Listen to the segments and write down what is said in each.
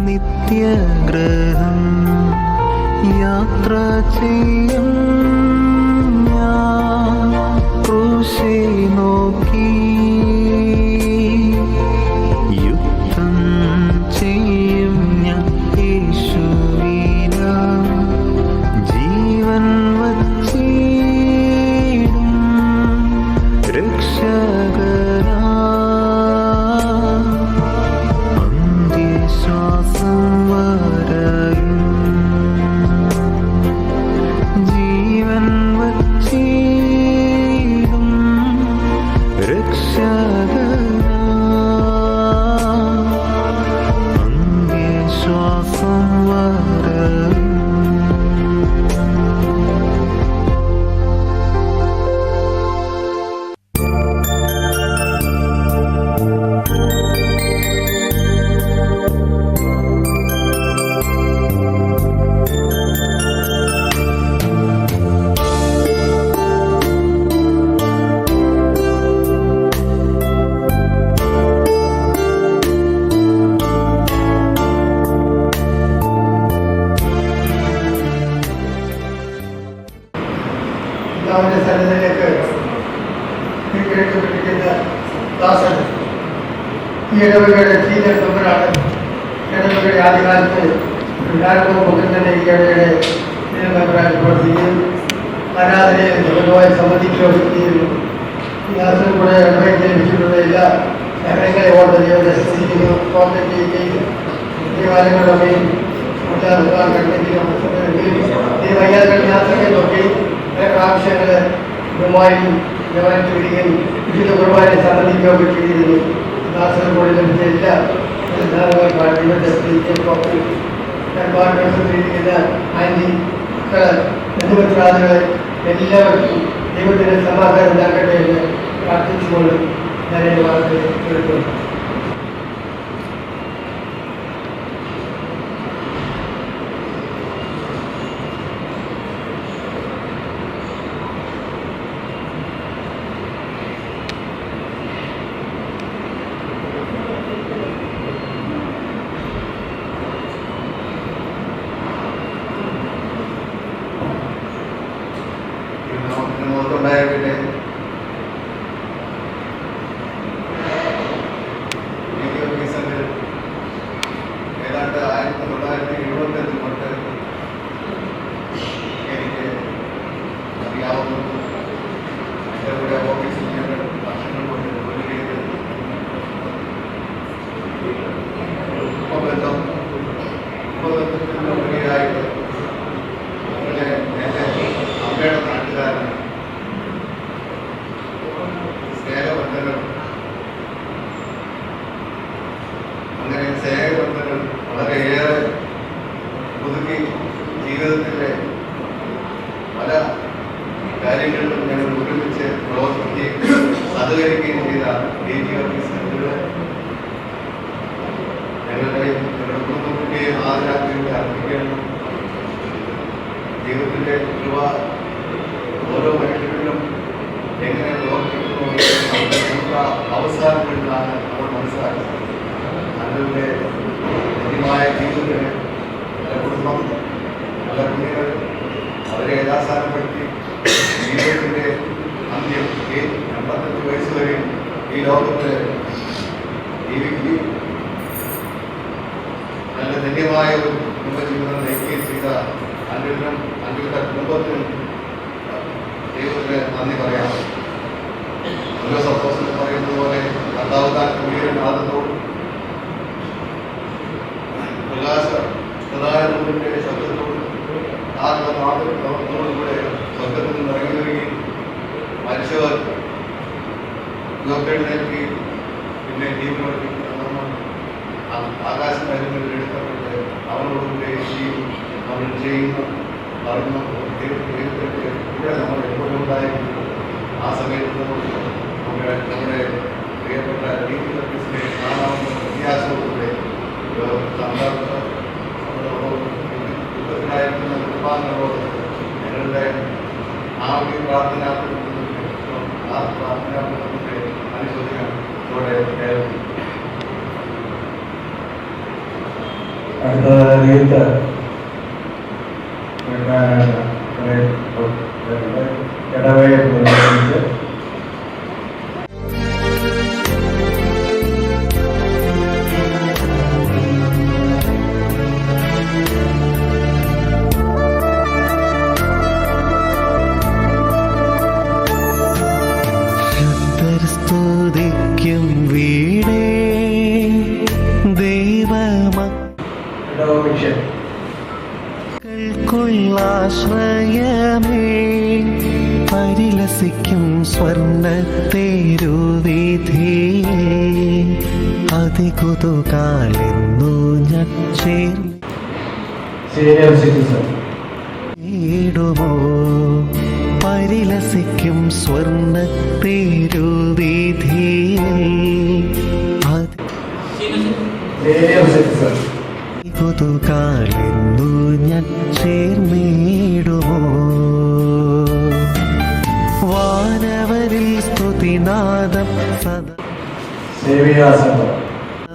നിത്യഗ്രഹം യാത്ര ചെയ്യും ഞാൻ ക്രൂശെ നോക്കി യുദ്ധം ചെയ്യും ഞാൻ യേശുവിന ജീവൻ വച്ചിടും രക്ഷകനാ അന്ത്യശ്വാസം വരയും ജീവൻ വച്ചിടും രക്ഷകനാ അന്ത്യശ്വാസം വരയും അവന്റെ സന്നിധിയിലേക്ക് കേൾക്കപ്പെട്ടിരിക്കുന്ന ദാസൻ ഈ ഇടവകയുടെ സീനിയർ മെമ്പറാണ്. ഇടവകയുടെ ആദ്യകാലത്ത് ഞാനിപ്പോൾ മുഖം തന്നെ ഈ ഇടവകയുടെ സീനിയർ മെമ്പറായി പ്രവർത്തിക്കുകയും ആരാധനയിൽ ഗൗരവമായി സംബന്ധിക്കുകയും ഈ ദാസനും കൂടെ ഇടവകയിൽ ലഭിച്ചിട്ടുള്ള എല്ലാ സഹനങ്ങളെ ഓർത്ത് ദൈവത്തെ സ്തുതിക്കുന്നു, സ്തോത്രം ചെയ്യുകയും ദൈവാലയങ്ങളുടെയും ദൈവയാത്രകൾ യാത്രകളിലൊക്കെയും ആവശ്യങ്ങൾ ഗുരുവായും ജവാനത്തിൽ വിടുകയും വിശുദ്ധ കുർബാനെ സംബന്ധിക്കുകയൊക്കെ ചെയ്തിരുന്നു. ദാസനും കൂടെ ലഭിച്ച എല്ലാ ദൈവത്തെ ആൻറ്റി ബന്ധുമിത്രാദികളെ എല്ലാവർക്കും ദൈവത്തിന് സമാധാനം ഉണ്ടാക്കട്ടെ എന്ന് പ്രാർത്ഥിച്ചുകൊണ്ട് ഞാൻ എൻ്റെ വാർത്ത കേൾക്കുന്നു. ഉണ്ടായിരിക്കട്ടെ. ഏതാണ്ട് 1975 തൊട്ട് എനിക്ക് അറിയാവുന്ന എൻ്റെ കൂടെ ഓഫീസിൽ ഞങ്ങൾ വർഷങ്ങൾ കൊണ്ട് ജോലി ചെയ്ത് ഉപബന്ധത്തിനുപരിയായിട്ട് എൻ്റെ അമ്മയുടെ നാട്ടുകാരൻ സ്നേഹബന്ധങ്ങൾ, അങ്ങനെ സ്നേഹബന്ധങ്ങൾ വളരെയേറെ പുതുക്കി ജീവിതത്തിലെ പല കാര്യങ്ങളിലും ഞങ്ങൾ ഒരുമിച്ച് പ്രവർത്തിക്കുകയും സഹകരിക്കുകയും ചെയ്ത DG ഓഫീസ് ഞങ്ങളുടെയും ഞങ്ങളുടെ കുടുംബത്തിൻ്റെയും ആദരാജ്ഞികളെ അർപ്പിക്കുന്നു. ജീവിതത്തിൻ്റെ ഓരോ മനുഷ്യരിലും എങ്ങനെ പ്രവർത്തിക്കുന്നു നമ്മുടെ അവസാനങ്ങളിലാണ് നമ്മൾ മനസ്സിലാക്കുന്നത്. അതിൻ്റെ ധന്യമായ ജീവിതത്തിന് പല കുടുംബം, പല കുഞ്ഞുങ്ങൾ അവരെ യഥാസ്ഥാനപ്പെടുത്തി ജീവിതത്തിൻ്റെ അന്ത്യം 85 വയസ്സ് വരെയും ഈ ലോകത്ത് ജീവിക്കുകയും നല്ല ധന്യമായ ഒരു കുടുംബജീവിതം നയിക്കുകയും ചെയ്ത അന്ത്യയുടെ കുടുംബത്തിനും ദൈവത്തിന് നന്ദി പറയാം. ഓരോ സപ്പോസിൽ പറയുന്നത് പോലെ കർത്താവതാൻ കുടിയനാഥത്തോടും പ്രകാശ പ്രധാനമന്ത്രിയുടെ ശബ്ദത്തോടും ആത്മനാഥത്തോടുകൂടെ സ്വർഗത്തിൽ നിന്ന് ഇറങ്ങി വരികയും മനുഷ്യർ ഉയർത്തെഴുന്നേൽക്കുകയും പിന്നെ ജീവനോട് ആകാശ കാര്യങ്ങളിൽ എടുക്കപ്പെട്ട് അവനോടുകൂടെ അവൻ ചെയ്യുന്ന പറഞ്ഞു ദൈവത്തിൻ്റെ കൂടെ നമ്മൾ എപ്പോഴും ഉണ്ടായിരുന്നു. ആ സമയത്ത് നമ്മുടെ പ്രിയപ്പെട്ട DG ഓഫീസിലെ കാണാവുന്ന വ്യത്യാസത്തിലൂടെ ദുഃഖത്തിലായിരിക്കുന്ന കുടുംബാംഗങ്ങളോട് ഞങ്ങളുടെ ആ ഒരു പ്രാർത്ഥനാപൂർവ്വം അനുശോചനം ഇവിടെ അടുത്തത് റീത്ത് ഇടവയെ പ്രതിനിധീകരിച്ച് സ്തുതിക്കും വീടേ ഇടവമിഷൻ ദൈവമക്കളുള്ളാശ്രയമേ പരിലസിക്കും സ്വർണ്ണത്തേരുവിധിയെ അതികുതുകാലെന്നു ഞാൻ സീനിയർ സിറ്റിസൺ ചേർന്നിടുമോ പരിലസിക്കും സ്വർണ്ണത്തേരുവിധിയെ സീനിയർ സിറ്റിസൺ കുതുകാലെന്നു ഞാൻ ചേർന്നിടുമോ വാനവരിൽ സ്തുതിനാദം സദാ സേവിയാസംഘം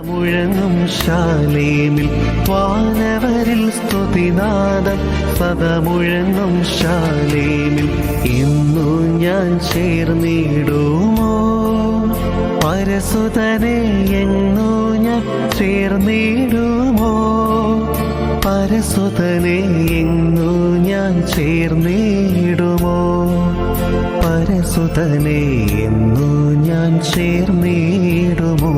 മുഴങ്ങും ശാലേമിൽ വാനവരിൽ സ്തുതിനാദം സദമുഴങ്ങും ശാലേമിൽ ഇന്നു ഞാൻ ചേർന്നിടുമോ പരസുതനെ എങ്ങു ഞാൻ ചേർന്നിടുമോ പരസുതനെ എങ്ങു ഞാൻ ചേർന്നിടുമോ പരസുതനെ എന്നു ഞാൻ ചേർന്നിടുമോ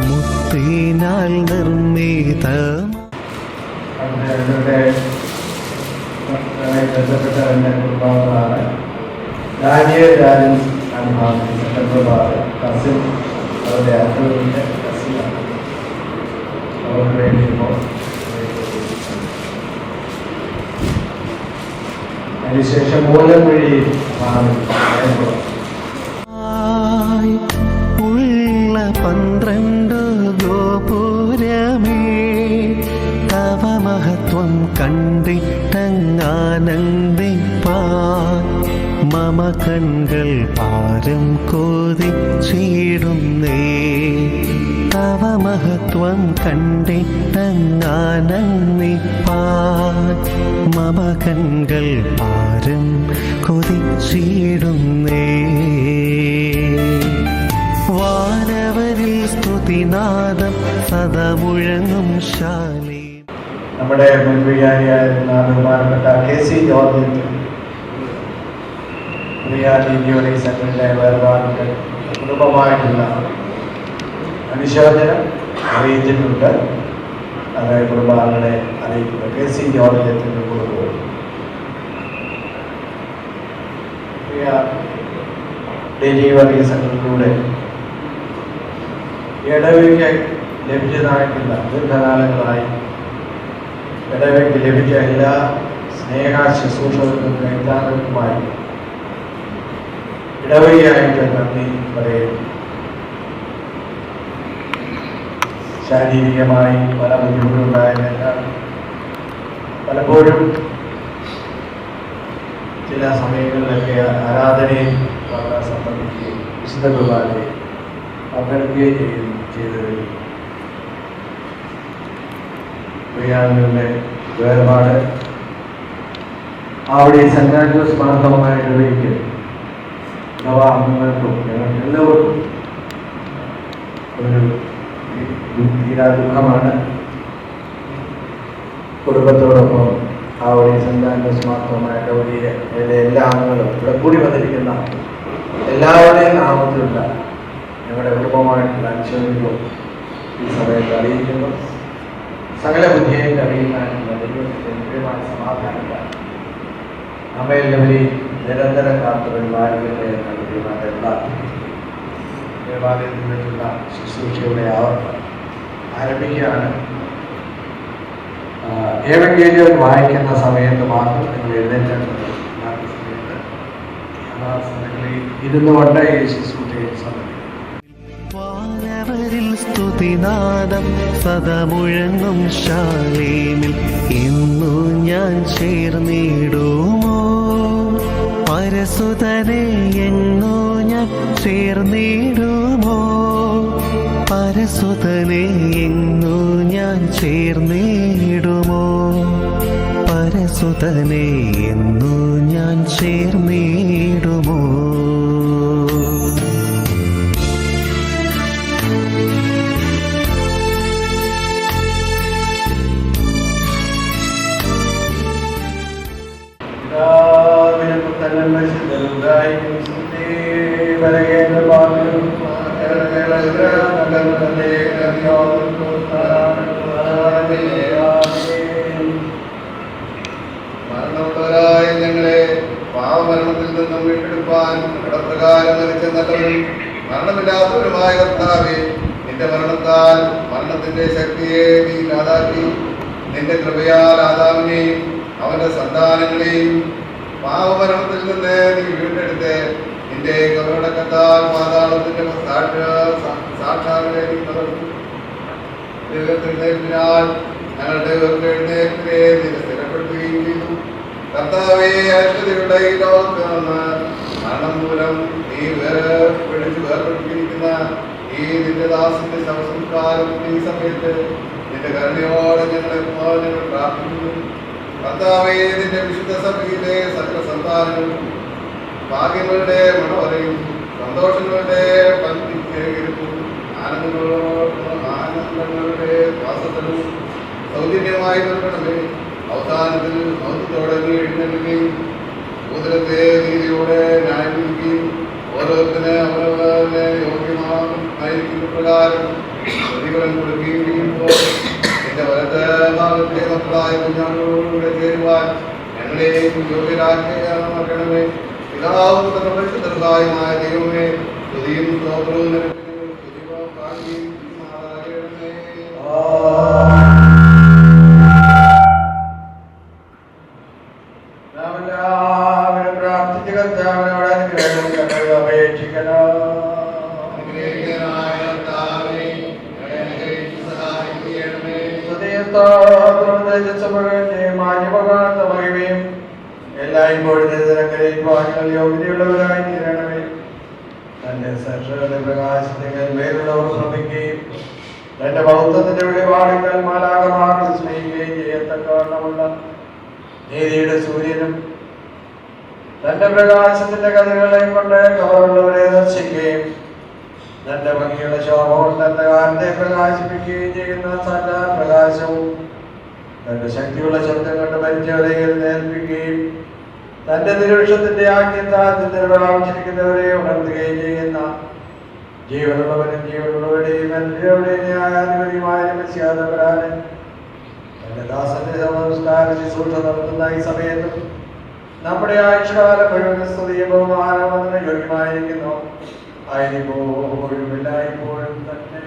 മുത്തിനാൽ നിർമ്മിതം ബന്ധപ്പെട്ട എൻ്റെ കുടുംബാംഗങ്ങളാണ് ഡാനിയൽ രാജൻ സെപ്റ്റംബർ കസിൻ അവരുടെ അച്ഛൻ്റെ കസിനാണ് അവർക്ക് വേണ്ടി ഇപ്പോൾ അതിനുശേഷം മൂലം വഴി ഉള്ള 12 ഗോപുരമേ തവ മഹത്വം കണ്ടിട്ടങ്ങാനന്ദിപ്പാൻ മമ കൺകൾ പാരം കൊതിച്ചിടുന്നേ തവ മഹത്വം കണ്ടിട്ടങ്ങാനന്ദിപ്പാൻ മമ കൺകൾ പാരം കൊതിച്ചിടുന്നേ വാനവരിൽ സ്തുതിനാദം സദമുഴങ്ങും ശാലേ നമ്മുടെ മുൻ വികാരിയായിരുന്ന ബഹുമാനപ്പെട്ട KC ജോർജ് പ്രിയാലിയുടെ സംഘടനയുടെ വേർപാടിന്റെ കുടുംബമായിട്ടുള്ള അനുശോചനം അറിയിച്ചിട്ടുണ്ട്. അതായത് കുടുംബാംഗങ്ങളെ അറിയിക്കുന്നത് KC ജോർജത്തിന്റെ കുടുംബവും ഡെലിവറി സംഘടനയിലൂടെ ഇടവയ്ക്ക് ലഭിച്ചതായിട്ടുള്ള ദീർഘകാലങ്ങളായി ഇടവയ്ക്ക് ലഭിച്ച എല്ലാ സ്നേഹ ശുശ്രൂഷകൾക്കും കൈത്താങ്ങൾക്കുമായി ഇടവഴിയായിട്ട് നന്ദി പറയുന്നു. ശാരീരികമായി പല ബുദ്ധിമുട്ടുണ്ടായതിനാൽ പലപ്പോഴും ചില സമയങ്ങളിലൊക്കെ ആരാധനയിൽ സംബന്ധിക്കുകയും വിശുദ്ധ കുർബാനയിൽ പങ്കെടുക്കുകയും ചെയ്തത് പ്രിയാങ്ങളുടെ വേർപാട് അവിടെ സെന്റ് ആൻഡ്രൂസ് മാർത്തോമായ ഇടവയ്ക്ക് അംഗങ്ങൾക്കും ഞങ്ങൾക്ക് എല്ലാവർക്കും ഒരു തീരാ ദുഃഖമാണ്. കുടുംബത്തോടൊപ്പം അവിടെ സെന്റ് ആൻഡ്രൂസ് മാർത്തോമായ ഇടവകയിലെ എല്ലാ അംഗങ്ങളും ഇവിടെ കൂടി വന്നിരിക്കുന്ന എല്ലാവരുടെയും നാമത്തിലുള്ള ഞങ്ങളുടെ കുടുംബമായിട്ടുള്ള അനുശോചനവും ഈ സമയത്ത് അറിയിക്കുന്നു. സകല ബുദ്ധിയെയും അറിയുവാനുള്ള ദൈവത്തിന്റെ നിത്യമായ സമാധാനത്താൽ നമ്മെ എല്ലാവരെയും നിരന്തരം കാത്തു പരിപാലിക്കട്ടെ എന്ന ദൈവത്തെ പ്രാർത്ഥിക്കുന്നു. ദേവാലയത്തിൽ നിന്നുള്ള ശുശ്രൂഷയുടെ ആരംഭിക്കുകയാണ്. ഏവങ്കേലിയോൻ വായിക്കുന്ന സമയത്ത് മാത്രം നിങ്ങൾ എഴുന്നേറ്റേണ്ടത്. സമയങ്ങളിൽ ഇരുന്നു കൊണ്ട് ഈ ശുശ്രൂഷയിൽ സമയം വാനവരിൽ സ്തുതിനാദം സദമുഴങ്ങും ശാലേമിൽ ഇന്നു ഞാൻ ചേർന്നിടുമോ? പരസുതനെ എങ്ങോ ഞാൻ ചേർന്നിടുമോ? പരസുതനെ എങ്ങോ ഞാൻ ചേർന്നിടുമോ? പരസുതനെ എന്നു ഞാൻ ചേർന്നിടുമോ? മരണമുള്ളവരായ ഞങ്ങളെ പാവമരണത്തിൽ നിന്നും വീണ്ടെടുപ്പാൻ കടപ്രകാരം മരിച്ച നല്ലവരും മരണമില്ലാത്തവരുമായ കർത്താവേ, നിന്റെ മരണത്താൽ മരണത്തിന്റെ ശക്തിയെ നീ ഇല്ലാതാക്കി നിന്റെ കൃപയാൽ ആദാമിനെയും അവന്റെ സന്താനങ്ങളെയും പാവമരണത്തിൽ നിന്ന് നീ വീണ്ടെടുത്ത് നിന്റെ കബറടക്കത്താൽ പാതാളത്തിന്റെ സാക്ഷാത്കാരം നീ തകർത്തു. ദൈവത്തിനെഴുന്നേൽപ്പിനാൽ ഞങ്ങളുടെ എഴുന്നേൽപ്പിനെ നീ സ്ഥിരപ്പെടുത്തുകയും ചെയ്തു. കർത്താവേ, അശ്വതിയുടെ ഈ ലോകത്ത് നിന്ന് മരണം മൂലം നീ വേർപെടുത്തിയിരിക്കുന്ന ഈ നിന്റെ ദാസന്റെ ശവസംസ്കാരം ഈ സമയത്ത് നിന്റെ കരുണയോടെ ഞങ്ങൾ പ്രാർത്ഥിക്കുന്നു. കർത്താവേ, നിന്റെ വിശുദ്ധ സഭയിലെ സകല സന്താനങ്ങളും ഭാഗ്യങ്ങളുടെ മണവരയും സന്തോഷങ്ങളുടെ പങ്കും ആനന്ദങ്ങളുടെ വാസത്തിലും സൗജന്യമായി നൽകണമേ. അവസാനത്തിൽ മൗത്തോടെ നീ എഴുന്നേൽക്കുകയും ഭൂതലത്തെ നീതിയോടെ ന്യായം വിധിക്കുകയും ഓരോരുത്തരെ അവരവരെ യോഗ്യമായിരിക്കുന്ന പ്രകാരം പ്രതിഫലം കൊടുക്കുകയും ചെയ്യുമ്പോൾ എന്റെ വലത്തെ ഭാഗത്തെ മക്കളായ കുഞ്ഞാളോടുകൂടെ ചേരുവാൻ ഞങ്ങളെയും യോഗ്യരാക്കണമേ. പിതാവും പരിശുദ്ധമായ ദൈവമേ, സ്തുതിയും സ്തോത്രവും പ്രാർത്ഥിച്ച് കർത്താവിനോട് അപേക്ഷിക്കണം. എല്ലായ്പ്പോഴും യോഗ്യതയുള്ളവരായി തീരണമേ. തന്റെ സക്ഷയുടെ പ്രകാശത്തിൽ മേലുള്ളവർ ശ്രമിക്കുകയും തന്റെ ബൗദ്ധത്തിന്റെ വെളിപാടുകൾ മാലാകമാർ സ്നേഹിക്കുകയും ചെയ്യത്തക്കവണ്ണമുള്ള നീതിയുടെ സൂര്യനും തന്റെ പ്രകാശത്തിന്റെ കഥകളെയും കൊണ്ട് കവറുള്ളവരെ ദർശിക്കുകയും തന്റെ ഭംഗിയുള്ള ശോഭവും തന്റെ കാലത്തെ പ്രകാശിപ്പിക്കുകയും ചെയ്യുന്ന സകല പ്രകാശവും തന്റെ ശക്തിയുള്ള ശബ്ദം കൊണ്ട് മരിച്ചവരെ എഴുന്നേൽപ്പിക്കുകയും തന്റെ നിരീക്ഷത്തിന്റെ ആജ്ഞത്താൽ ആവശ്യിക്കുന്നവരെ ഉണർത്തുകയും ചെയ്യുന്ന ജീവനുള്ളവരും ജീവനുള്ളവരുടെയും എല്ലാവരുടെയും ന്യായാധിപതിയുമായ മെസ്സിയാതവരാണ് തന്റെ ദാസന്റെ സംസ്കാര ശുശ്രൂഷ നടത്തുന്ന ഈ സമയത്തും നമ്മുടെ ആയുഷ്കാലം മുഴുവൻ സ്തുതിയും ബഹുമാനമെന്ന് യോഗ്യമായിരിക്കുന്നു. ആയിരിപ്പോഴും എല്ലായ്പ്പോഴും തന്നെ.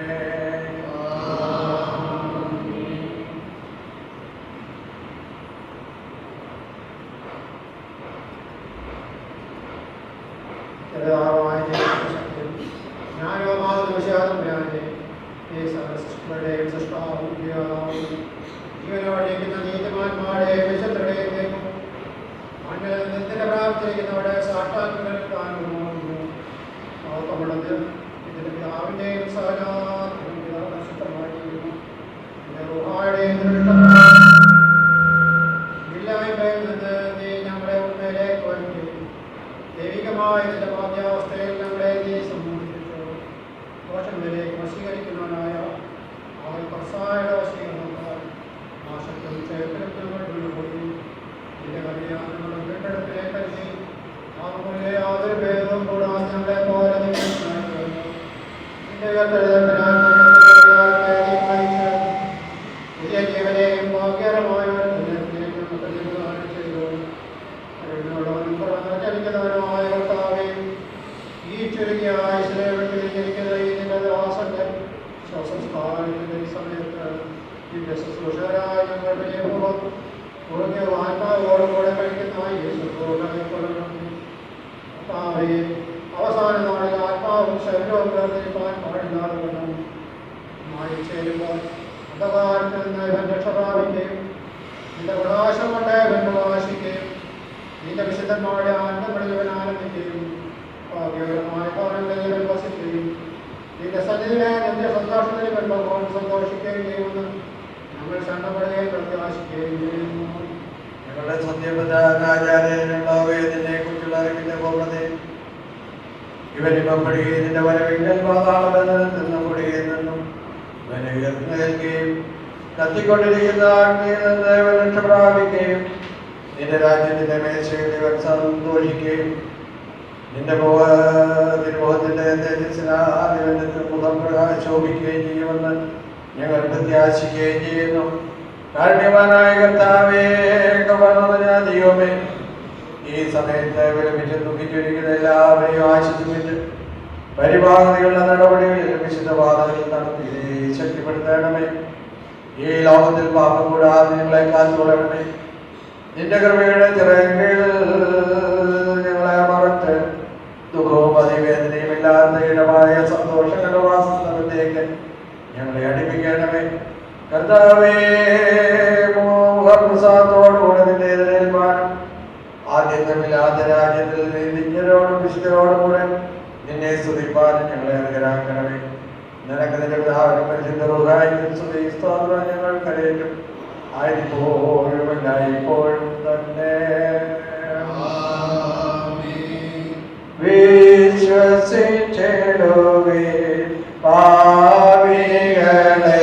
യാതൊരു ഭേദവും കൂടാതെ ഞങ്ങളെ പോലെ ശുശ്രൂഷകരായ ഞങ്ങൾ വിജയപൂർവ്വം കുറഞ്ഞ ആത്മാവോടുകൂടെ കഴിക്കുന്ന അവസാന നാളിൽ ആത്മാവും ശരീരവും വേർതിരിക്കാൻ പാടില്ലാതെ വണ്ണം മായി ചേരുമ്പോൾ അന്ധകാരത്തിൽ നിന്ന് ഇവൻ രക്ഷ പ്രാപിക്കുകയും നിന്റെ പ്രകാശം കൊണ്ട് ഇവൻ പ്രകാശിക്കുകയും നിന്റെ വിശുദ്ധന്മാരുടെ ആനന്ദങ്ങളിൽ ഇവൻ ആനന്ദിക്കുകയും ഭാഗ്യകരമായ ഭവനങ്ങളിൽ ഇവൻ വസിക്കുകയും നിന്റെ സന്നിധിയിലെ നിന്റെ സന്തോഷത്തിൽ ഇവൻ ഭഗവാൻ സന്തോഷിക്കുകയും ചെയ്യുമെന്ന് ഞങ്ങൾ ക്ഷണപ്പെടുകയും പ്രത്യാശിക്കുകയും ചെയ്യുന്നു. ഞങ്ങളുടെ സത്യപ്രധാനാചാര്യനുള്ളവയെ നിന്നെ കുറിച്ചുള്ള അറിവിന്റെ പൂർണ്ണതയും ഇവനിപ്പപ്പെടുകയും നിന്റെ വരവിങ്കൽ പാതാളബന്ധനത്തിൽ നിന്നും പൊടിയിൽ നിന്നും ഇവനെ ഉയർന്നേൽക്കുകയും കത്തിക്കൊണ്ടിരിക്കുന്ന അഗ്നിയിൽ നിന്ന് ഇവൻ രക്ഷ പ്രാപിക്കുകയും നിന്റെ രാജ്യത്തിന്റെ മേശയിൽ ഇവൻ സന്തോഷിക്കുകയും നിന്റെ തിരുമുഖത്തിന്റെ തേജസ്സിനാൽ ഇവന്റെ മുഖം ശോഭിക്കുകയും ചെയ്യുമെന്ന് ഞങ്ങൾ പ്രത്യാശിക്കുകയും ചെയ്യുന്നു. കാരുണ്യവാനായ കർത്താവേ, ദൈവമേ, ഈ സമയത്ത് വിലപിച്ച് ദുഃഖിച്ചിരിക്കുന്ന എല്ലാവരെയും ആശ്വസിപ്പിച്ച് പരിപാടികളുടെ നടപടികളിൽ വിശുദ്ധവാദങ്ങൾ നടത്തി ശക്തിപ്പെടുത്തണമേ. ഈ ലോകത്തിൽ പാപം കൂടാതെ ഞങ്ങളെ കാത്തുകൊള്ളണമേ. നിന്റെ കൃപയുടെ ചിറകിൽ ഞങ്ങളെ മറച്ച് ദുഃഖവും അതിവേദനയും ഇല്ലാത്ത ഇടമായ സന്തോഷങ്ങളുടെ വാസസ്ഥലത്തേക്ക് ഞങ്ങളെ അടുപ്പിക്കണമേ. കർത്താവേ, മുഖപ്രസാദത്തോടുകൂടെ നിന്റെ എതിരേൽപ്പാനും ആദ്യമില്ലാത്ത രാജ്യത്തിൽ നിന്നരോടും വിശുദ്ധരോടും കൂടെ നിന്നെ സ്തുതിപ്പാനും ഞങ്ങളെ അർഹരാക്കണമേ. നിനക്ക് നിന്റെ പിതാവിനും പരിശുദ്ധ റൂഹായിക്കും സ്തുതി സ്തോത്രം ഞങ്ങൾ കരയേറ്റും ആയിരിപ്പോഴും എല്ലായ്പ്പോഴും തന്നെ. വിശ്വസിച്ചിടുവേ പാപികളെ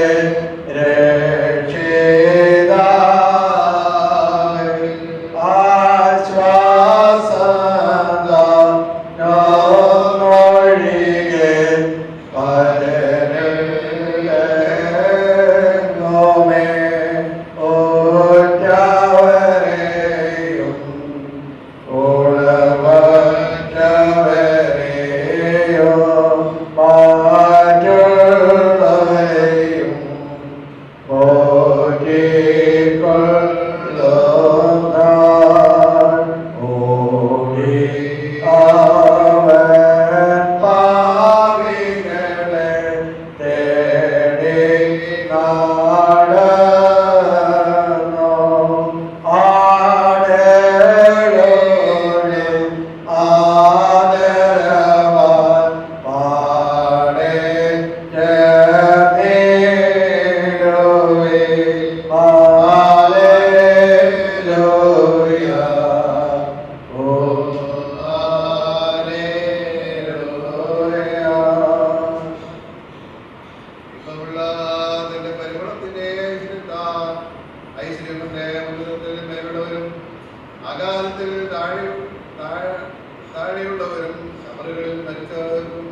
താഴെയുള്ളവരും കബറുകളിൽ മരിച്ചവർക്കും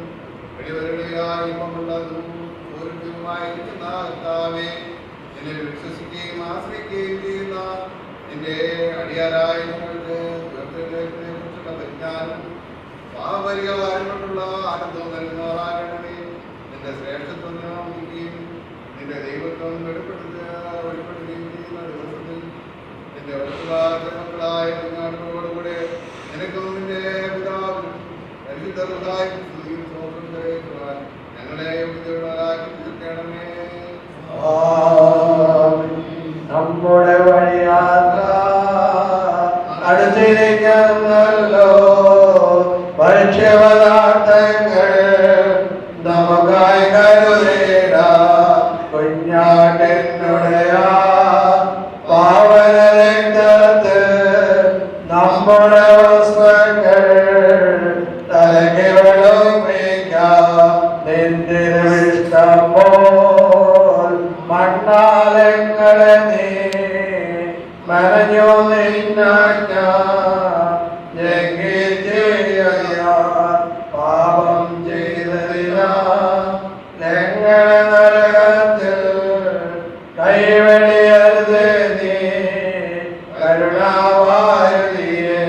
നിന്നെ വിശ്വസിക്കുകയും ആശ്രയിക്കുകയും ചെയ്യുന്ന നിന്റെ അടിയാരായ നിങ്ങൾക്ക് കുറിച്ചുള്ള പരിജ്ഞാനം പാപപരിഹാരം കൊണ്ടുള്ള ആനന്ദവും നൽകുന്നവരാകണമേ. നിന്റെ ശ്രേഷ്ഠത്വം നോക്കുകയും നിന്റെ ദൈവത്വം വെളിപ്പെടുത്തുകയും ചെയ്യുന്ന ദിവസത്തിൽ നിന്റെ മക്കളായ കുഞ്ഞാടുകളോടുകൂടെ നിനക്കും നിന്റെ പിതാവിനും പരിശുദ്ധർക്കായും ഞങ്ങളെ തീർക്കണമേ. നമ്മുടെ വഴിയാത്ര അടുത്തിരിക്കുന്നല്ലോ, ഭക്ഷ്യപദാർത്ഥങ്ങൾ നമുക്കായി കരുതേട. കുഞ്ഞാട്ടിനുടയ പാവന രംഗത്ത് നമ്മുടെ വസ്ത്രങ്ങൾ നിന്റെ ഇഷ്ടം പോൽ മണ്ണാലങ്ങളെ നീ മനഞ്ഞു നിന്നാഞ്ഞ പാപം ചെയ്തതിനാ ഞങ്ങളെ നരകത്തിൽ കൈവെടിയരുത് നീ കരുണാവാരിയെ.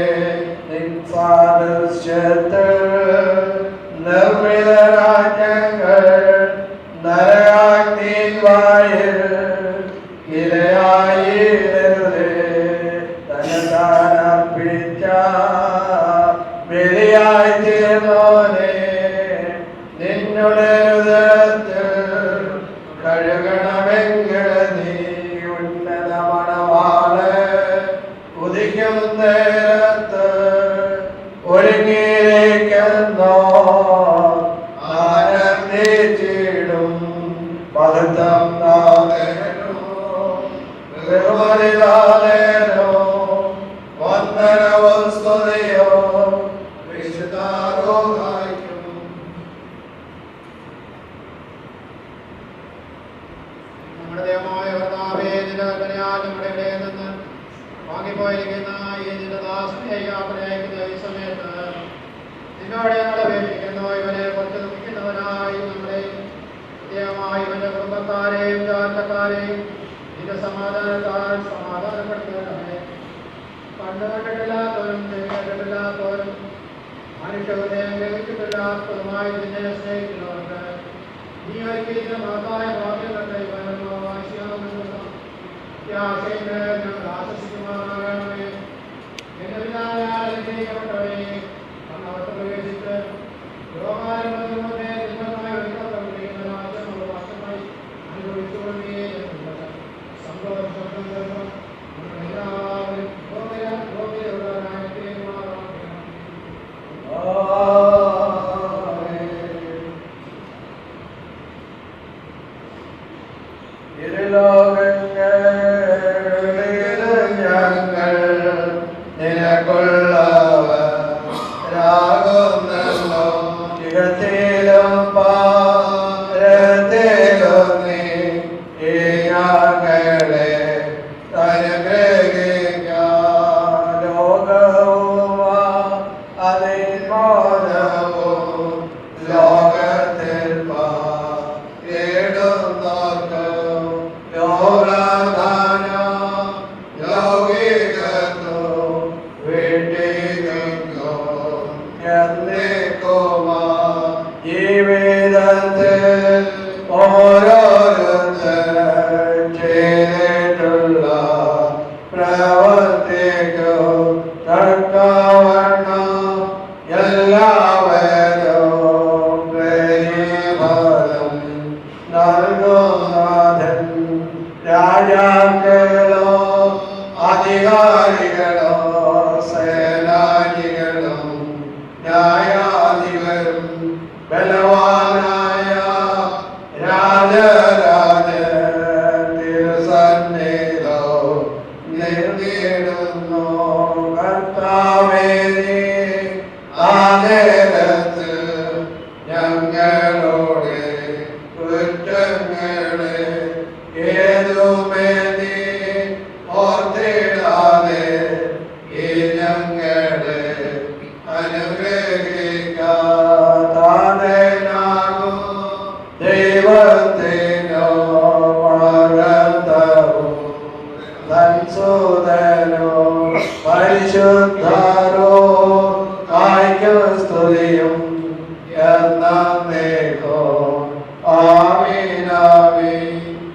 നിൻ സാദൃശ്യത്തിൽ നിർമ്മിതരാജ്ഞങ്ങൾ നരകാഗ്നിവായിൽ ഇരയായിരരുതേ തന്നതാനർപ്പിച്ച ബലിയായി തീർന്നോനെ നിന്നുടെ ഹൃദയത്തിൽ കഴുകണമെങ്കിൽ നീ ഉന്നത മണവാള് ഉദിക്കും നേരത്ത് ഒരുങ്ങിയിരിക്കുന്നോ ആനന്ദിച്ചിടും മഹത്വം നാഥനോ ബഹുമതിദാനനോ വന്ദനവും സ്തുതിയോ വിശുദ്ധാരോഹായിക്കും. നമ്മുടെ ദൈവമായ കർത്താവേ, നിന്റെ കൽപ്പനയാൽ നമ്മുടെ ഇടയിൽ നിന്ന് വാങ്ങിപ്പോയിരിക്കുന്ന ഈ നിന്റെ ദാസനെ യാത്രയക്കുന്ന ഈ സമയത്ത് നിന്നോട് ഞങ്ങൾ അപേക്ഷിക്കുന്നു. ഇവനെ കുറച്ച് ദുഃഖിക്കുന്നവനായി നമ്മളെ പ്രത്യേകമായി ഇവന്റെ കുടുംബക്കാരെയും ജാതക്കാരെയും നിന്റെ സമാധാനത്താൽ സമാധാനപ്പെടുത്തുന്നവരെ കണ്ടുകണ്ടിട്ടില്ലാത്തവരും കേട്ടിട്ടില്ലാത്തവരും മനുഷ്യഹൃദയം ഗ്രഹിച്ചിട്ടില്ലാത്തതുമായി നിന്നെ സ്നേഹിക്കുന്നവർക്ക് നീ ഒരുക്കിയ മഹത്തായ ഭാഗ്യങ്ങളുടെ ഞങ്ങൾ ആശ്വസിക്കുമാറാകണമേ. എന്റെ പിതാവായ അനുഗ്രഹിക്കപ്പെട്ടവരെ അന്നവർക്ക് പ്രവേശിച്ച് രോഗാരംഭത്തിലൂടെ ദുഃഖമായ ഒരുക്കപ്പെടുന്ന രാജ്യം നമ്മൾ വാസ്തവമായി അനുഭവിച്ചുകൊണ്ടേ എന്നുള്ളത് സന്തോഷം എല്ലാവരും യോഗ്യതയുള്ളവരായ തീരുമാനമാക്കണം. ഞങ്ങൾ നിനക്കുള്ളവരാകുന്നല്ലോ ഇടത്തിലും പാരത്തിലും നീ ഈ ഞങ്ങളെ അനുഗ്രഹിക്കാൻ ലോകവും അതിമോദവും ലോകത്തിൽ പാടുന്നോർക്കും ലോകദാനം ലൗകികത്വം വിട്ടിരിക്കും എന്നേക്കുമാ ജീവിതത്തിൽ ഓരോരുത്തരും ചെയ്തിട്ടുള്ള പ്രവർത്തിക്കും തക്കവണ്ണം എല്ലാവരും പ്രതിഫലം നൽകുന്നാഥൻ. രാജാക്കളോ അധികാരികളോ സേനാനികളും ന്യായാധിപരും ബലവാനായ രാജരാജൻ തിരുസന്നിധോ നിർത്തിയിടുന്നു. കർത്താവേ, നീ ആ നേരത്ത് ഞങ്ങളോട് കുറ്റങ്ങളെ ഏതുമേ നീ ഓർത്തിടാതെ ഈ ഞങ്ങളെ അനുഗ്രഹിക്കാതാകും ദൈവത്തിനോ മഹത്വവും തൻസുതനോ പരിശുദ്ധരോ കായ്ക്കും സ്തുതിയും എന്നേക്കോ ആമീനാമീൻ.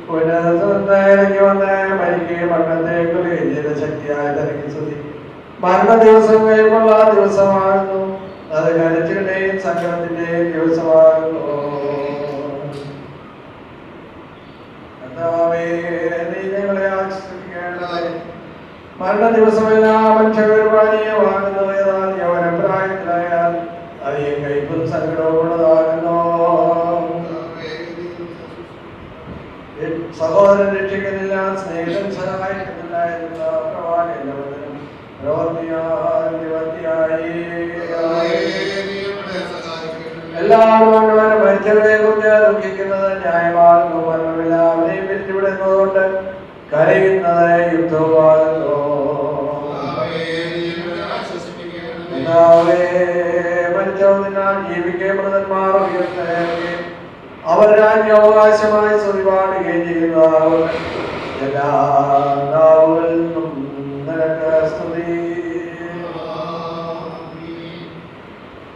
പുനരുദ്ധരിക്ക് വന്ന് മരിക്കുകയും മരണത്തേക്ക് ശക്തിയായി തനിക്ക് സ്തുതി. മരണ ദിവസം കഴിയുമ്പോൾ ആ ദിവസമാകുന്നു, അത് കരച്ചിലുടെയും സങ്കടത്തിന്റെയും ദിവസമാകുന്നു. കർത്താവേ, നീ ഞങ്ങളെ ആശ്വസിപ്പിക്കേണ്ടത്. മരണ ദിവസമെല്ലാം മനുഷ്യപരിപാലീയമാകുന്നത് ഏതാൽ യൗവനപ്രായത്തിലായാൽ അധികം കൈപ്പും സങ്കടവും ഉള്ളതാകുന്നു. സഹോദരൻ രക്ഷിക്കുന്നില്ല, സ്നേഹിതൻ സഹായിക്കുന്നില്ല എന്നുള്ള പ്രവാചകനും പ്രവൃത്തിയായി എല്ലാവരും മരിച്ചവരെ കുറിച്ച് ദുഃഖിക്കുന്നത് ന്യായമാകുന്നു. മരണമെല്ലാവരെയും പിരിച്ചുവിടുന്നതുകൊണ്ട് കരയുന്നത് യുദ്ധമാകുന്നു. മരിച്ചവനാൽ ജീവിക്കപ്പെടുന്നന്മാർ ഉയർത്തുകയും അവർ രാജ്യാവകാശമായി സ്തുതി പാടുകയും ചെയ്യുന്നതാകും. എല്ലാ നാവുകളിലും നിനക്ക് സ്തുതി.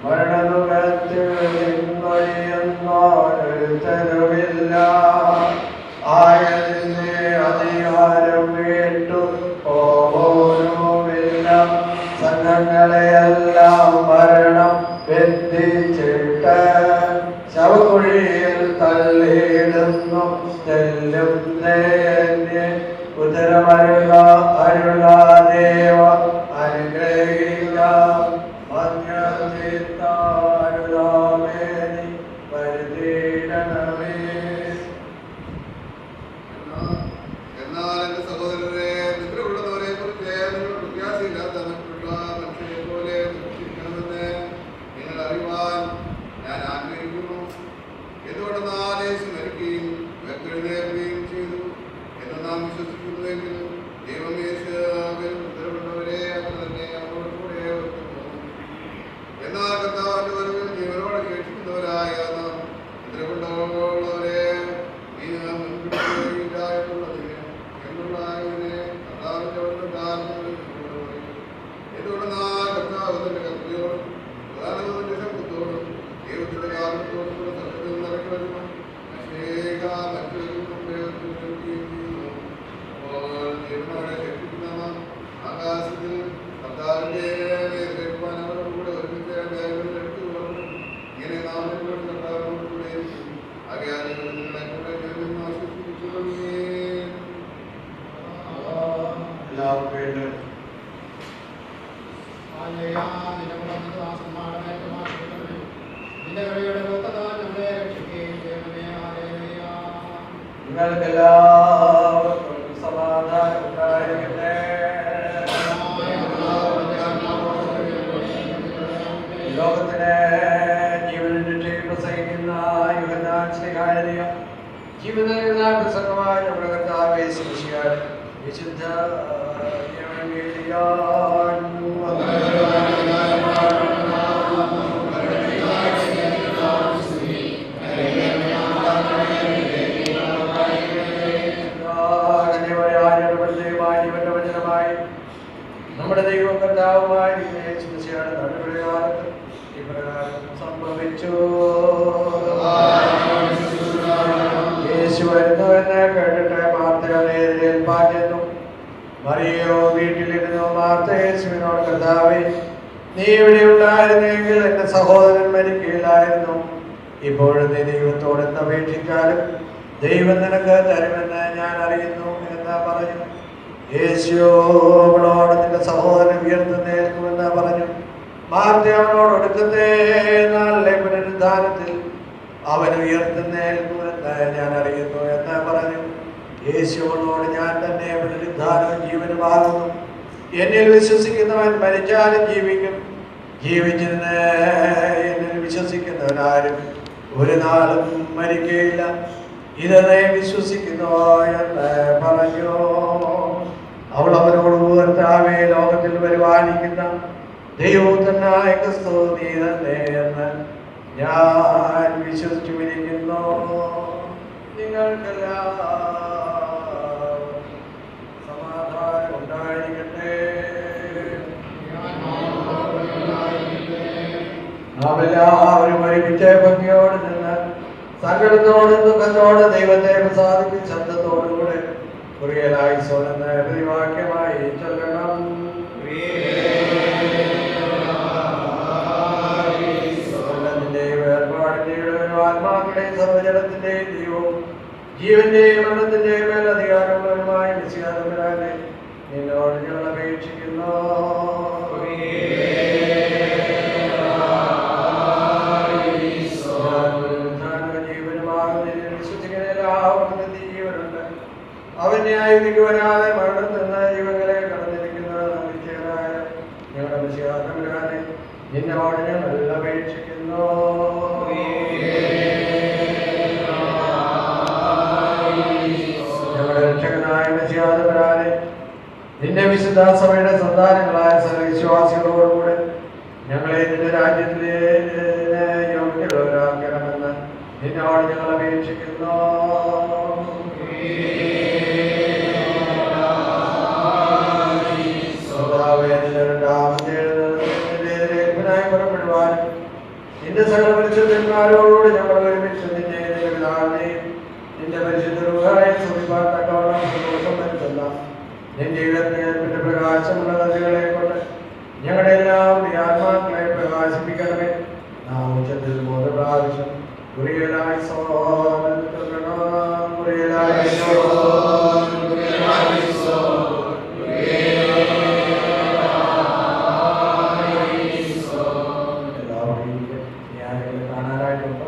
മരണമുഖത്ത് നിന്നൊഴിയുന്നൊരു തെരുവില്ല. ആയതിന്റെ അധികാരം സകലവും കേട്ടു പോകോനുമില്ല. സംഘങ്ങളെയെല്ലാം മരണം ബന്ധിച്ചിട്ട് ശവക്കുഴിയിൽ തള്ളിയിടുന്നു. തെല്ലും ദയന്യെ ഉത്തരമരുള അരുള ദേവ അനുഗ്രഹിക്കാം. മഞ്ഞിത്താരുളാമേനി വരുത്തിയിടണമേ. എന്നാൽ എന്റെ സഹോദരരെ, നിദ്രകൊള്ളുന്നവരെ കുറിച്ച് നിങ്ങൾ പ്രത്യാശയില്ലാത്ത മറ്റുള്ള മനുഷ്യരെ പോലെ സൂക്ഷിക്കണമെന്ന് നിങ്ങൾ അറിയുവാൻ ഞാൻ ആഗ്രഹിക്കുന്നു. എന്തുകൊണ്ടെന്നാൽ യേശു മരിക്കുകയും ഉയർത്തെഴുന്നേൽക്കുകയും ചെയ്തു എന്ന് നാം വിശ്വസിക്കുന്നുവെങ്കിലും ദൈവം യേശുവിൽ നിദ്രകൊണ്ടവരെ അത്ര തന്നെ അവരോട് കൂടെ ഉയർത്തുന്നു. എന്നാൽ കർത്താവിന്റെ വരവിൽ ജീവനോടെ ശേഷിക്കുന്നവരായ നാം നിദ്രകൊണ്ടവരെ ആകാശത്തിൽ കർത്താവിന്റെ എതിരേൽപ്പാൻ അവരോട് കൂടെ ഒരുമിച്ച് എടുത്തു ഇങ്ങനെ നാം കർത്താവിനോട് കൂടെ ആകയാൽ നിങ്ങളെ കൂടെ ആശ്വസിപ്പിച്ചു എല്ലാവർക്കും നിങ്ങൾക്കെല്ലാവർക്കും സമാധാനം ഉണ്ടായിരിക്കട്ടെ. ലോകത്തിന് ജീവനിന്റെ രക്ഷയും പ്രസംഗിക്കുന്ന യോഹന്നാൻ ശ്ലീഹായെഴുതിയ ജീവിതമായ നമ്മുടെ കർത്താവേ ശിഷ്യാൻ വിശുദ്ധ നമ്മുടെ ദൈവം കർത്താവുമായി ഇപ്രകാരം സംഭവിച്ചു. യേശു വരുന്നുവെന്ന് കേട്ടിട്ട് മാർത്ത എതിരേൽപ്പാൻ ചെന്നു. മറിയോ വീട്ടിലിരുന്നു. മാർത്ത യേശുവിനോട്, കർത്താവേ, നീ ഇവിടെ ഉണ്ടായിരുന്നെങ്കിൽ എന്റെ സഹോദരൻ മരിക്കില്ലായിരുന്നു. ഇപ്പോഴും നീ ദൈവത്തോട് എന്തപേക്ഷിച്ചാലും ദൈവം നിനക്ക് തരുമെന്ന് ഞാൻ അറിയുന്നു എന്ന് പറഞ്ഞു. യേശു അവളോട്, നിന്റെ സഹോദരൻ ഉയർത്തെഴുന്നേൽക്കുമെന്ന് പറഞ്ഞു. മാർത്ത അവനോട്, ഒടുക്കത്തെ നാളിലെ പുനരുദ്ധാനത്തിൽ അവൻ ഉയർത്തെഴുന്നേൽക്കുമെന്ന് ഞാൻ അറിയുന്നു എന്ന് പറഞ്ഞു. യേശുവിനോട്, ഞാൻ തന്നെ പുനരുദ്ധാനവും ജീവനുമാകുന്നു. എന്നിൽ വിശ്വസിക്കുന്നവൻ മരിച്ചാലും ജീവിക്കും. ജീവിച്ചിരുന്ന് എന്നിൽ വിശ്വസിക്കുന്നവനാരും ഒരു നാളും മരിക്കുകയില്ല. ഇതെന്നെ വിശ്വസിക്കുന്നു എന്ന് പറഞ്ഞു. അവൾ അവനോട്, കർത്താവേ, ലോകത്തിൽ വരുവാനിരിക്കുന്ന ദൈവപുത്രനായ ക്രിസ്തു നീ തന്നെ എന്ന് ഞാൻ വിശ്വസിച്ചുമിരിക്കുന്നു. നിങ്ങൾക്കെല്ലാം സമാധാനം ഉണ്ടായിരിക്കട്ടെ. നാമെല്ലാവരും ഒരുമിച്ച് ഭംഗിയോട് നിന്ന് സങ്കടത്തോടും ദുഃഖത്തോടെ ദൈവത്തെ പ്രസാദിപ്പിച്ച ശബ്ദത്തോടുകൂടെ കുറിയലായി സ്വലെന്ന പ്രതിവാക്യമായി ചൊല്ലണം. വേർപാടിന്റെയും ആത്മാക്കളുടെയും സർവജനത്തിന്റെയും ദൈവവും ജീവന്റെയും മരണത്തിന്റെയും മേൽ അധികാരമുള്ളവരുമായ മിശിഹാതമ്പുരാനെ നിന്നോട് ഞങ്ങൾ അപേക്ഷിക്കുന്നു. അവന്റെ ആയുധിക്ക് വരാതെ മരണത്തിൽ നിന്ന് ജീവങ്ങളെ കടന്നിരിക്കുന്ന നിശ്ചയനായ ഞങ്ങളുടെ മിശിഹാതമ്പുരാനെ നിന്നോട് ഞങ്ങൾ അപേക്ഷിക്കുന്നു. ഞങ്ങളുടെ രക്ഷകനായ മിശിഹാതമ്പുരാനെ, നിന്റെ വിശുദ്ധ സഭയുടെ സന്താനങ്ങളായ സകലവിശ്വാസികളോടുകൂടെ ഞങ്ങളെ നിന്റെ രാജ്യത്തിലെ യോഗ്യതരാക്കണമെന്ന് നിന്നോട് ഞങ്ങൾ അപേക്ഷിക്കുന്നു. പുറപ്പെടുവാനും നിന്റെ സകല പരിശുദ്ധന്മാരോട് ഞങ്ങൾ ഒരുമിച്ച് നിന്റെ പിതാവിനെയും നിന്റെ പരിശുദ്ധ രൂപങ്ങളെയും സൂചിപ്പാൻ തക്കവണ്ണം സന്തോഷം വരുത്തുന്ന നിന്റെ ഉയർത്തിയ പ്രകാശമുള്ള നദികളെ കൊണ്ട് ഞങ്ങളുടെ എല്ലാം ആത്മാക്കളെ പ്രകാശിപ്പിക്കണമേ. നാം ഉച്ചത്തിൽ 3 പ്രാവശ്യം കുറിയലായിസോൻ കാണാനായിട്ടുണ്ടോ?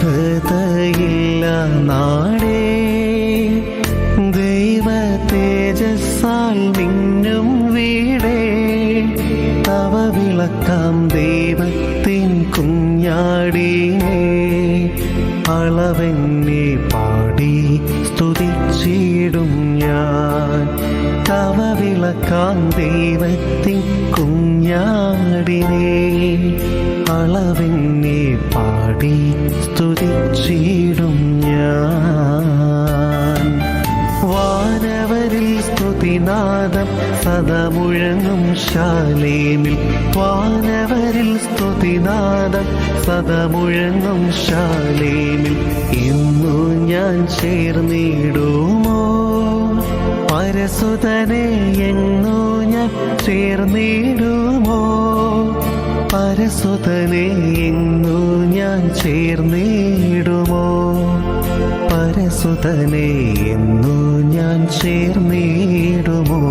അന്ധതയില്ല നാടേ ദൈവ തേജസ്സാൽ മിന്നും വീടേ തവ വിളക്കാം ദൈവത്തിൻ കുഞ്ഞാടിനെ അളവെന്നെ പാടി സ്തുതിച്ചിടും ഞാൻ. തവ വിളക്കാം ദൈവത്തിൻ കുഞ്ഞാടിനെ അളവെന്നെ പാടി സ്തുതിച്ചിടും ഞാൻ. വാനവരിൽ സ്തുതിനാദം സദാ മുഴങ്ങും ശാലേമിൽ. വാനവരിൽ സ്തുതിനാദം സദാ മുഴങ്ങും ശാലേമിൽ. ഇന്നു ഞാൻ ചേർന്നിടുമോ പരസുതനെ? എന്നു ഞാൻ ചേർന്നിടുമോ പരസുതനെ? എന്നു ഞാൻ ചേർന്നിടുമോ പരസുതനെ? എന്നു ഞാൻ ചേർന്നിടുമോ?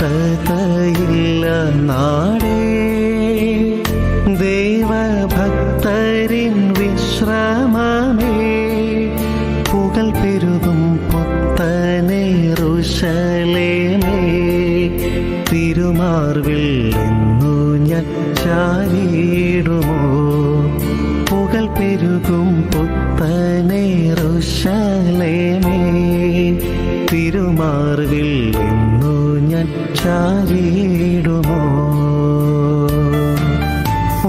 കഷ്ടതയില്ല നാടേ ദൈവഭക്തരിൻ വിശ്രമമേ. പുകൾ പെരുകും പുത്തനെറുശലേമേ തിരുമാർവിൽ എന്നു ഞാൻ ചാരിടുമോ? പുകൾ പെരുകും പുത്തനെറുശലേമേ തിരുമാർവിൽ എന്നു ഞാൻ ചാരിടുമോ?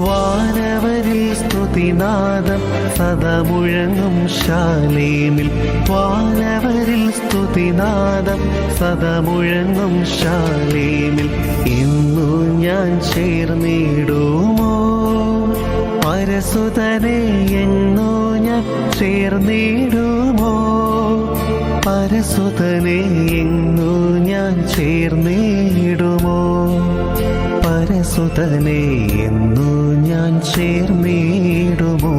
വാനവരിൽ സ്തുതിനാദം സദാ മുഴങ്ങും ശാലേമിൽ. വാനവരിൽ സ്തുതിനാദം സദാ മുഴങ്ങും ശാലേമിൽ. ഇന്നു ഞാൻ ചേർന്നിടുമോ പരസുതനെ? എന്നു ഞാൻ ചേർന്നിടുമോ പരസുതനെ? എന്നു ഞാൻ ചേർന്നിടുമോ പരസുതനെ? എന്നു ഞാൻ ചേർന്നിടുമോ?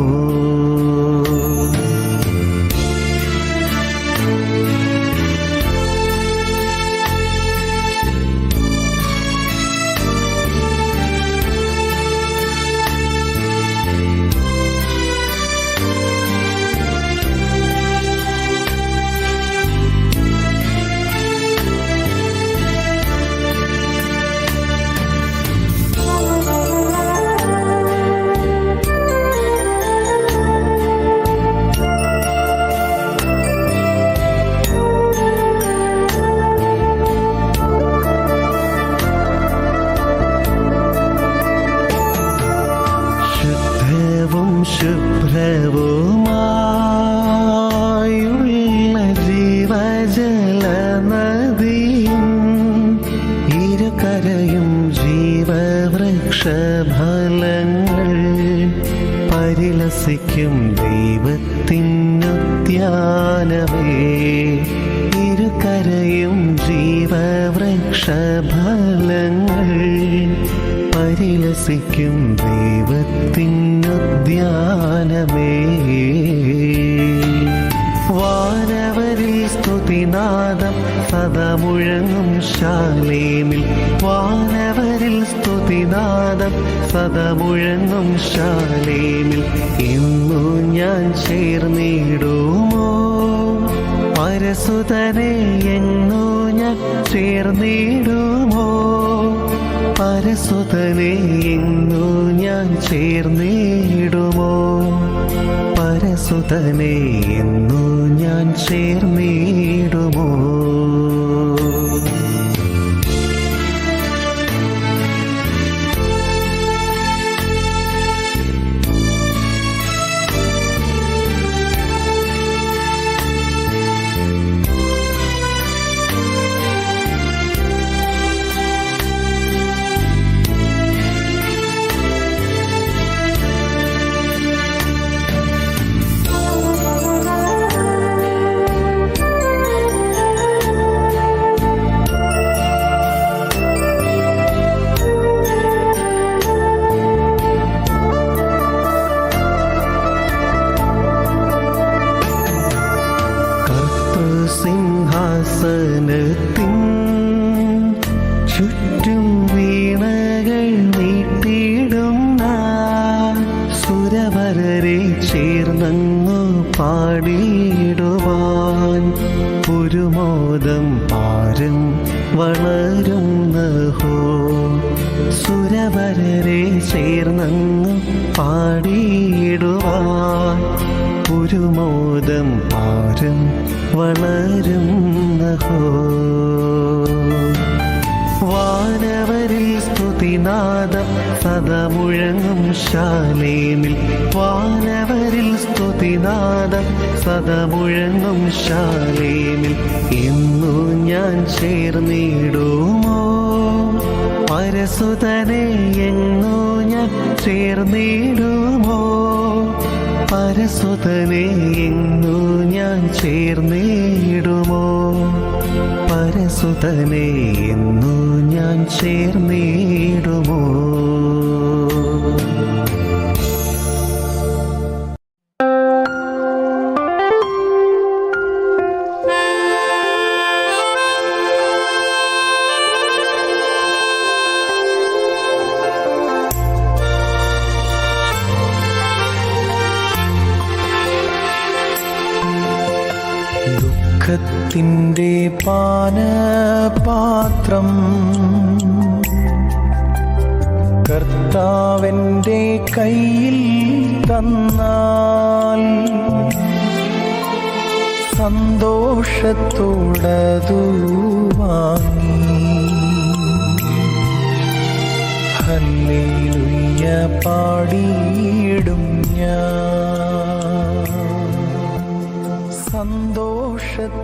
ശുഭ്രവുമായുള്ള ജീവജല നദിയും ഇരുകരയും ജീവവൃക്ഷഫലങ്ങൾ പരിലസിക്കും ദൈവത്തിനുദ്യാനമേ. വൃക്ഷഫലങ്ങൾ പരിലസിക്കും ദൈവത്തിനുദ്യാനമേ. വാനവരിൽ സ്തുതിനാദം സദാ മുഴങ്ങും ശാലേമിൽ. വാനവരിൽ സ്തുതിനാദം സദാ മുഴങ്ങും ശാലേമിൽ. ഇന്നു ഞാൻ ചേർന്നിടുമോ പരസുതനെ? എങ്ങോ ഞാൻ ചേർന്നിടുമോ പരസുതനെ? എങ്ങോ ഞാൻ ചേർന്നിടുമോ പരസുതനെ? എന്നു ഞാൻ ചേർന്നിടുമോ? സിംഹാസനത്തിൻ ചുറ്റും വീണകൾ നീട്ടിടുന്ന സുരവരരെ ചേർന്നങ്ങു പാടിയിടുവാൻ ഒരു മോദം പാരും വളരുന്നഹോ. സുരവരരെ ചേർന്നങ്ങു പാടിയിടുവാൻ ഒരു മോദം പാരും വളരുന്നഹോ. വാനവരിൽ സ്തുതിനാദം സദാ മുഴങ്ങും ശാലേമിൽ. വാനവരിൽ സ്തുതിനാദം സദാ മുഴങ്ങും ശാലേമിൽ. ഇന്നു ഞാൻ ചേർന്നിടുമോ പരസുതനെ? എങ്ങോ ഞാൻ ചേർന്നിടുമോ പരസുതനെ? എങ്ങോ ഞാൻ ചേർന്നിടുമോ പരസുതനെ? എന്നു ഞാൻ ചേർന്നിടുമോ? ദുഃഖത്തിൻ്റെ പാനപാത്രം കർത്താവെൻ്റെ കയ്യിൽ തന്നാൽ സന്തോഷത്തോടതു വാങ്ങി ഹല്ലേലൂയ പാടിയിടും ഞാൻ. സന്തോഷത്തോടതു